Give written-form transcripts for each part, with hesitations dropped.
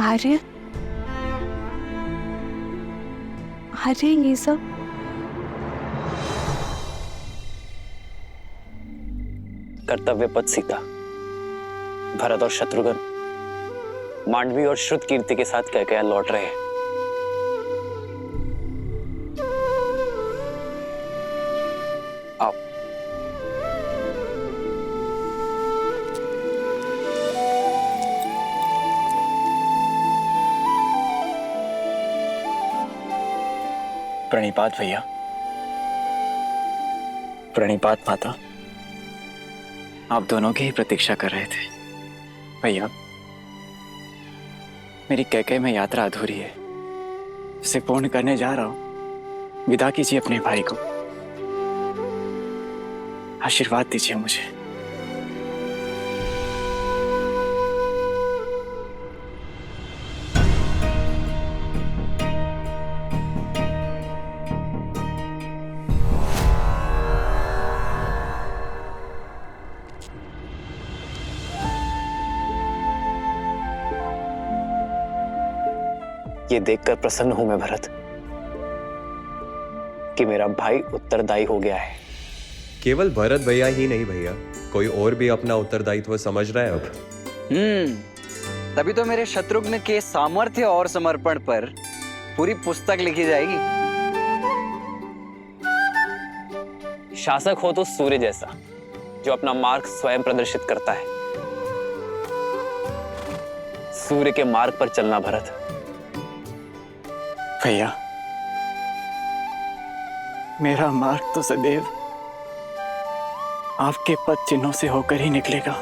आर्य, आर्य ये सब कर्तव्य पथ सीता, भरत और शत्रुघ्न मांडवी और श्रुत कीर्ति के साथ कैकेयी लौट रहे हैं। आओ। प्रणिपात भैया, प्रणिपात माता। आप दोनों की ही प्रतीक्षा कर रहे थे। भैया, मेरी कैकेयी में यात्रा अधूरी है, उसे पूर्ण करने जा रहा हूं। विदा कीजिए अपने भाई को, आशीर्वाद दीजिए मुझे। ये देखकर प्रसन्न हूं मैं भरत कि मेरा भाई उत्तरदायी हो गया है। केवल भरत भैया ही नहीं भैया, कोई और भी अपना उत्तरदायित्व समझ रहा है अब। तभी तो मेरे शत्रुघ्न के सामर्थ्य और समर्पण पर पूरी पुस्तक लिखी जाएगी। शासक हो तो सूर्य जैसा, जो अपना मार्ग स्वयं प्रदर्शित करता है। सूर्य के मार्ग पर चलना भरत। भैया, मेरा मार्ग तो सदैव आपके पद चिन्हों से होकर ही निकलेगा।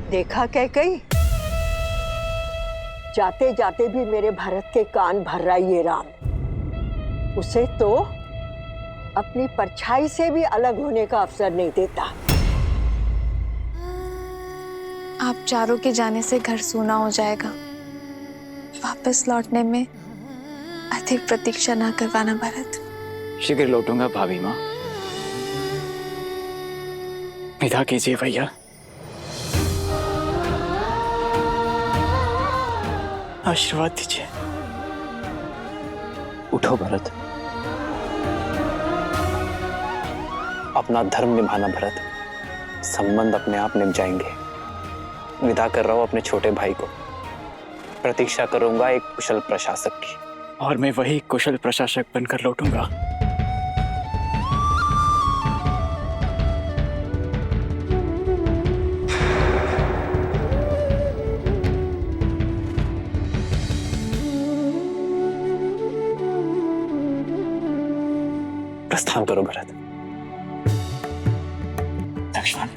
देखा कैकेयी, जाते जाते भी मेरे भरत के कान भर रहा ये राम। उसे तो अपनी परछाई से भी अलग होने का अवसर नहीं देता। आप चारों के जाने से घर सूना हो जाएगा। वापस लौटने में अधिक प्रतीक्षा ना करवाना भरत। शीघ्र लौटूंगा भाभी माँ। विदा कीजिए भैया। आशीर्वाद दीजिए। उठो भरत, अपना धर्म निभाना भरत। संबंध अपने आप निभ जाएंगे। विदा कर रहा हूं अपने छोटे भाई को। प्रतीक्षा करूंगा एक कुशल प्रशासक की। और मैं वही कुशल प्रशासक बनकर लौटूंगा। प्रस्थान करो भरत। लक्ष्मण,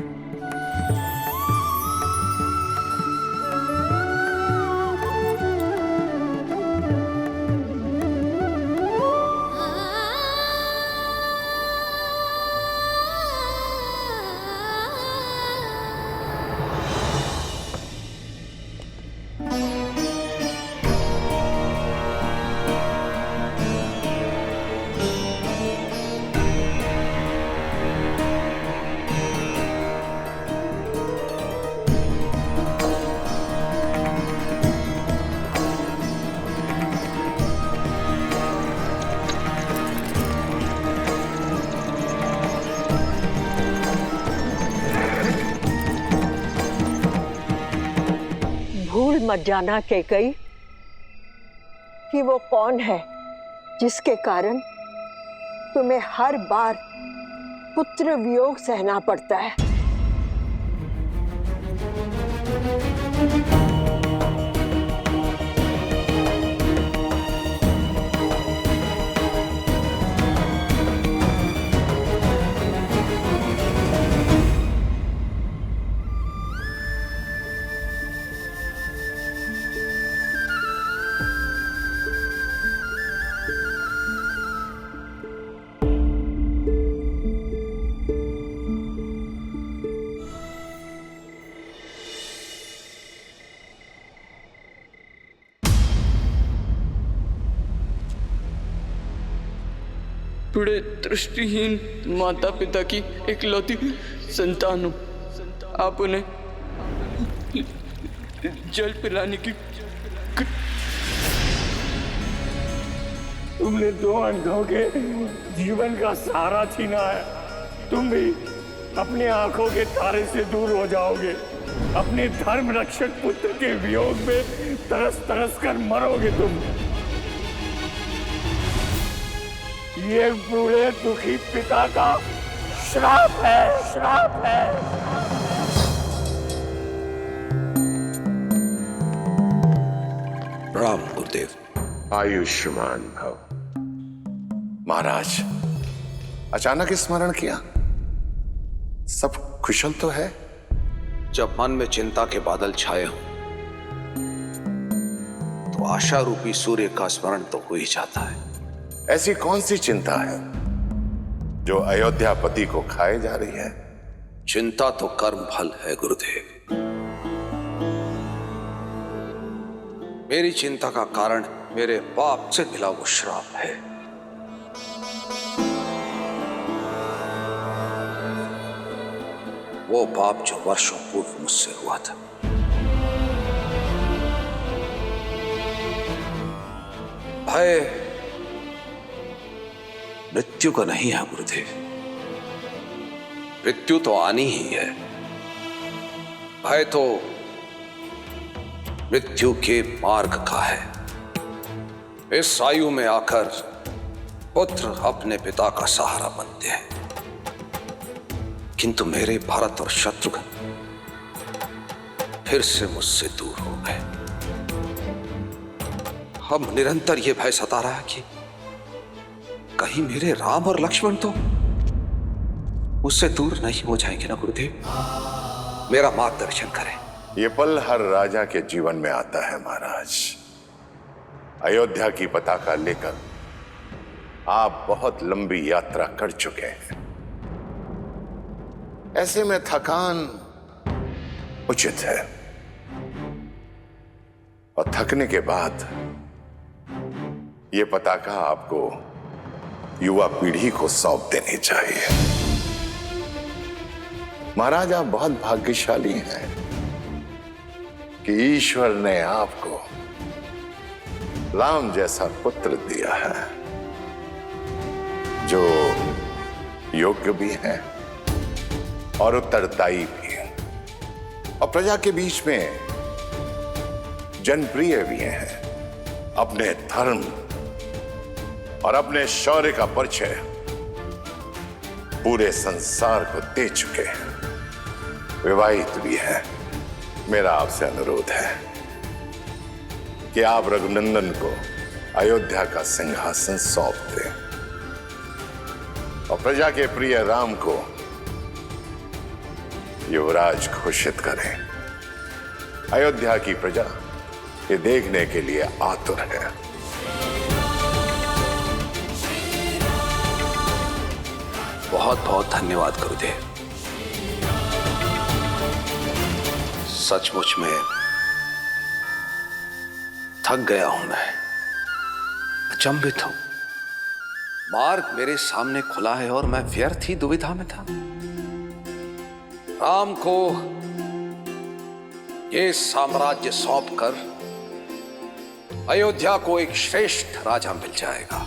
भूल मत जाना कैकेयी कि वो कौन है जिसके कारण तुम्हें हर बार पुत्र वियोग सहना पड़ता है। बड़े दृष्टिहीन माता पिता की इकलौती संतान हूं। आप उन्हें जल पिलाने की तुमने 2 अंधों के जीवन का सहारा छीना है। तुम भी अपनी आंखों के तारे से दूर हो जाओगे। अपने धर्म रक्षक पुत्र के वियोग में तरस तरस कर मरोगे तुम। ये बूढ़े दुखी पिता का श्राप है, श्राप है। राम गुरुदेव। आयुष्मान भव। महाराज, अचानक स्मरण किया, सब कुशल तो है? जब मन में चिंता के बादल छाए हों तो आशा रूपी सूर्य का स्मरण तो हो ही जाता है। ऐसी कौन सी चिंता है जो अयोध्यापति को खाए जा रही है? चिंता तो कर्म फल है गुरुदेव। मेरी चिंता का कारण मेरे पाप से मिला वो श्राप है। वो पाप जो वर्षों पूर्व मुझसे हुआ था। भय मृत्यु का नहीं है गुरुदेव। मृत्यु तो आनी ही है। भय तो मृत्यु के मार्ग का है। इस आयु में आकर पुत्र अपने पिता का सहारा बनते हैं, किंतु मेरे भरत और शत्रुघ्न फिर से मुझसे दूर हो गए। हम निरंतर यह भय सता रहा है कि कहीं मेरे राम और लक्ष्मण तो मुझसे दूर नहीं हो जाएंगे ना गुरुदेव। मेरा मार्गदर्शन करें। ये पल हर राजा के जीवन में आता है महाराज। अयोध्या की पताका लेकर आप बहुत लंबी यात्रा कर चुके हैं। ऐसे में थकान उचित है, और थकने के बाद ये पताका आपको युवा पीढ़ी को सौंप देनी चाहिए। महाराज, आप बहुत भाग्यशाली हैं कि ईश्वर ने आपको राम जैसा पुत्र दिया है, जो योग्य भी है और उत्तरदायी भी है, और प्रजा के बीच में जनप्रिय भी हैं। अपने धर्म और अपने शौर्य का परिचय पूरे संसार को दे चुके हैं। विवाहित भी है। मेरा आपसे अनुरोध है कि आप रघुनंदन को अयोध्या का सिंहासन सौंप दें और प्रजा के प्रिय राम को युवराज घोषित करें। अयोध्या की प्रजा ये देखने के लिए आतुर है। बहुत बहुत धन्यवाद गुरुदेव। सचमुच में थक गया हूं मैं, अचंभित हूं। मार्ग मेरे सामने खुला है और मैं व्यर्थ ही दुविधा में था। राम को ये साम्राज्य सौंपकर अयोध्या को एक श्रेष्ठ राजा मिल जाएगा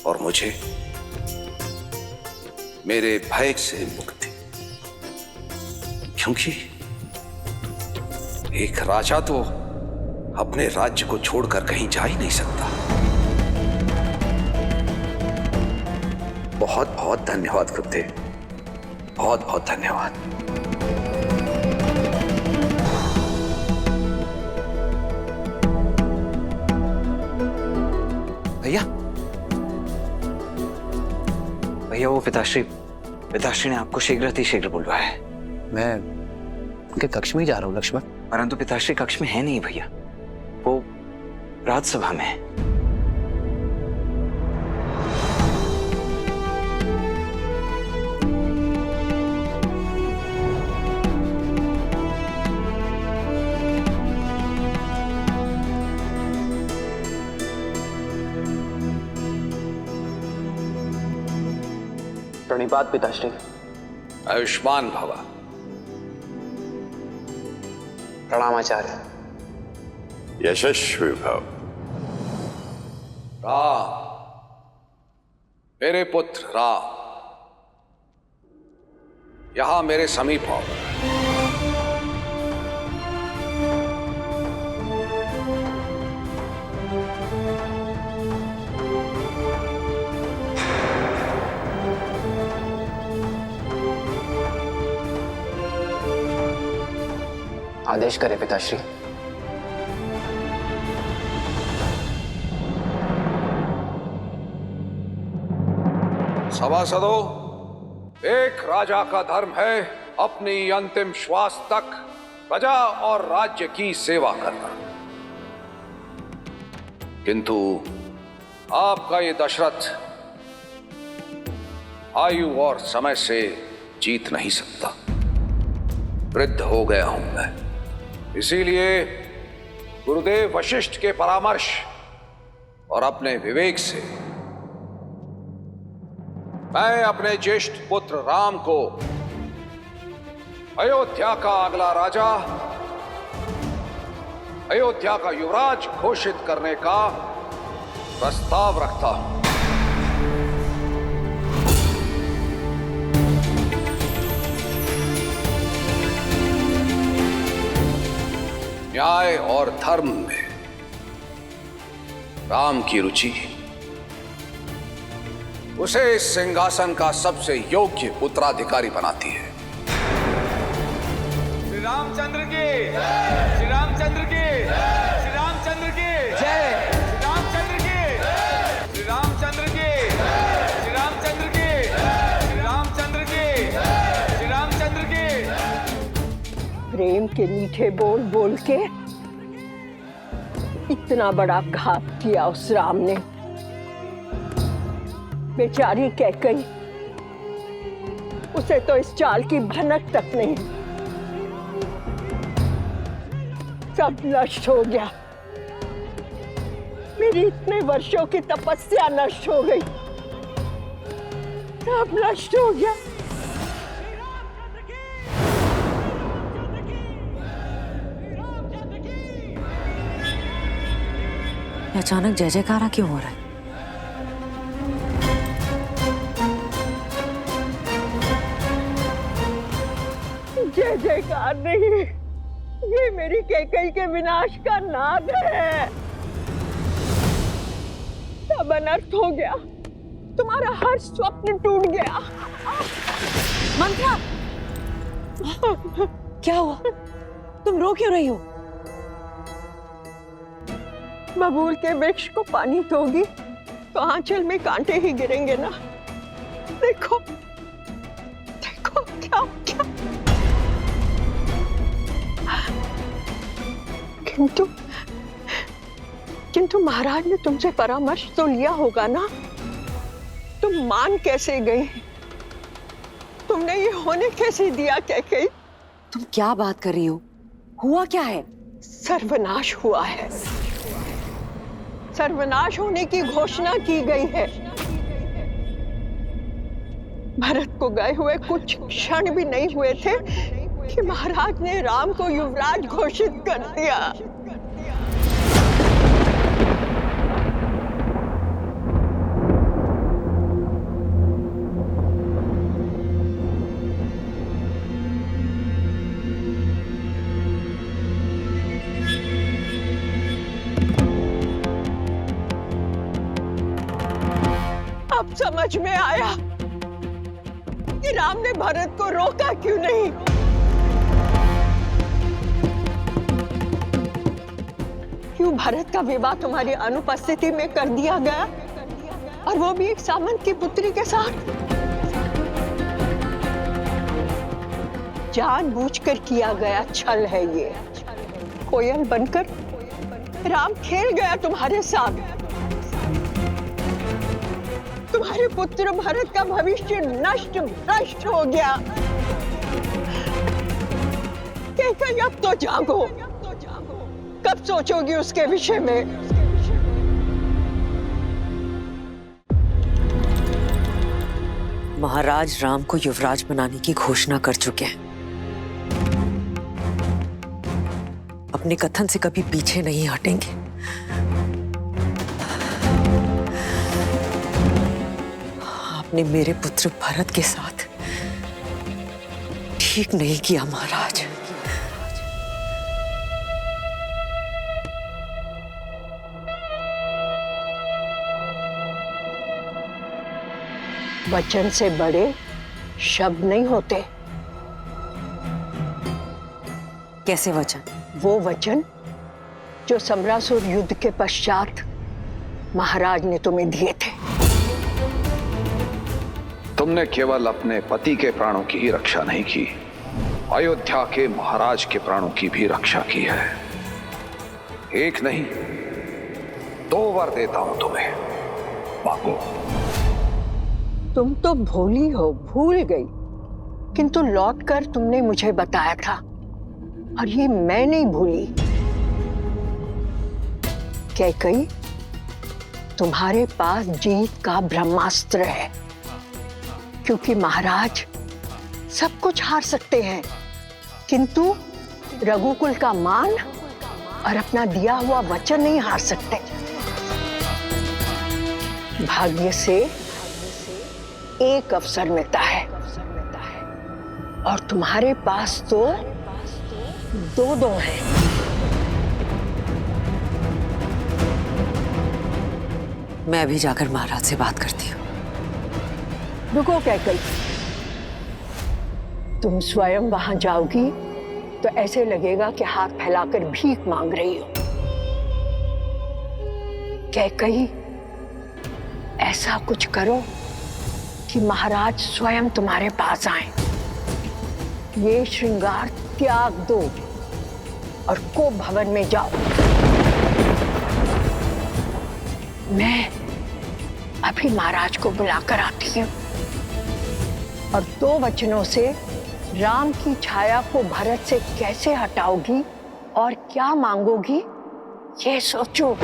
और मुझे मेरे भय से मुक्ति, क्योंकि एक राजा तो अपने राज्य को छोड़कर कहीं जा ही नहीं सकता। बहुत बहुत धन्यवाद गुरुदेव, बहुत बहुत धन्यवाद। भैया, भैया वो पिताश्री ने आपको शीघ्र बुलवाया है। मैं उनके कक्ष में ही जा रहा हूँ लक्ष्मण। परंतु पिताश्री कक्ष में है नहीं भैया, वो राजसभा में है। प्रणिपात पिताश्री। आयुष्मान भवा। प्रणाम आचार्य। यशस्वी भव। राम, मेरे पुत्र राम, यहां मेरे समीप आओ। आदेश करे पिताश्री। सभासदों, एक राजा का धर्म है अपनी अंतिम श्वास तक प्रजा और राज्य की सेवा करना। किंतु आपका ये दशरथ आयु और समय से जीत नहीं सकता। वृद्ध हो गया हूं मैं, इसीलिए गुरुदेव वशिष्ठ के परामर्श और अपने विवेक से मैं अपने ज्येष्ठ पुत्र राम को अयोध्या का अगला राजा, अयोध्या का युवराज घोषित करने का प्रस्ताव रखता हूं। न्याय और धर्म में राम की रुचि उसे इस सिंहासन का सबसे योग्य उत्तराधिकारी बनाती है। श्री रामचंद्र की, श्री रामचंद्र की, श्री रामचंद्र की जय, श्री रामचंद्र की, श्री रामचंद्र की, श्री रामचंद्र की, श्री रामचंद्र की, श्री रामचंद्र की। प्रेम के मीठे बोल बोल के इतना बड़ा घात किया उस राम ने। बेचारी कैकेयी, उसे तो इस चाल की भनक तक नहीं। सब नष्ट हो गया। मेरी इतने वर्षों की तपस्या नष्ट हो गई, सब नष्ट हो गया। अचानक जय जयकारा क्यों हो रहा है? जय जयकार नहीं, ये मेरी कैकेयी के विनाश का नाद है। सब अनर्थ हो गया, तुम्हारा हर स्वप्न टूट गया। मंत्रा, क्या हुआ? तुम रो क्यों रही हो? बबूल के वृक्ष को पानी दोगी तो आंचल में कांटे ही गिरेंगे ना। देखो देखो क्या क्या। किंतु महाराज ने तुमसे परामर्श तो लिया होगा ना। तुम मान कैसे गई? तुमने ये होने कैसे दिया कैकेयी? तुम क्या बात कर रही हो? हुआ क्या है? सर्वनाश हुआ है। सर्वनाश होने की घोषणा की गई है। भरत को गए हुए कुछ क्षण भी नहीं हुए थे कि महाराज ने राम को युवराज घोषित कर दिया। अब समझ में आया कि राम ने भरत को रोका क्यों नहीं। क्यों भरत का विवाह तुम्हारी अनुपस्थिति में कर दिया गया, और वो भी एक सामंत की पुत्री के साथ। जानबूझकर किया गया छल है ये। कोयल बनकर राम खेल गया तुम्हारे साथ। तुम्हारे पुत्र भरत का भविष्य नष्ट भ्रष्ट हो गया। कैकेयी, अब तो जागो। कब सोचोगी उसके विषय में? महाराज राम को युवराज बनाने की घोषणा कर चुके हैं। अपने कथन से कभी पीछे नहीं हटेंगे। आपने मेरे पुत्र भरत के साथ ठीक नहीं किया महाराज। वचन से बड़े शब्द नहीं होते। कैसे वचन? वो वचन जो समरासुर युद्ध के पश्चात महाराज ने तुम्हें दिए थे। तुमने केवल अपने पति के प्राणों की ही रक्षा नहीं की, अयोध्या के महाराज के प्राणों की भी रक्षा की है। एक नहीं, 2 वर देता हूं तुम्हें, मांगो। तुम तो भोली हो, भूल गई, किंतु लौटकर तुमने मुझे बताया था और ये मैं नहीं भूली। कैकई, तुम्हारे पास जीत का ब्रह्मास्त्र है, क्योंकि महाराज सब कुछ हार सकते हैं, किंतु रघुकुल का मान और अपना दिया हुआ वचन नहीं हार सकते। भाग्य से एक अवसर मिलता है और तुम्हारे पास तो 2 हैं। मैं अभी जाकर महाराज से बात करती हूँ। रुको कैकई, तुम स्वयं वहां जाओगी तो ऐसे लगेगा कि हाथ फैलाकर भीख मांग रही हो। कैकई, ऐसा कुछ करो कि महाराज स्वयं तुम्हारे पास आए। ये श्रृंगार त्याग दो और को भवन में जाओ। मैं अभी महाराज को बुलाकर आती हूँ और 2 वचनों से राम की छाया को भरत से कैसे हटाओगी और क्या मांगोगी, ये सोचो।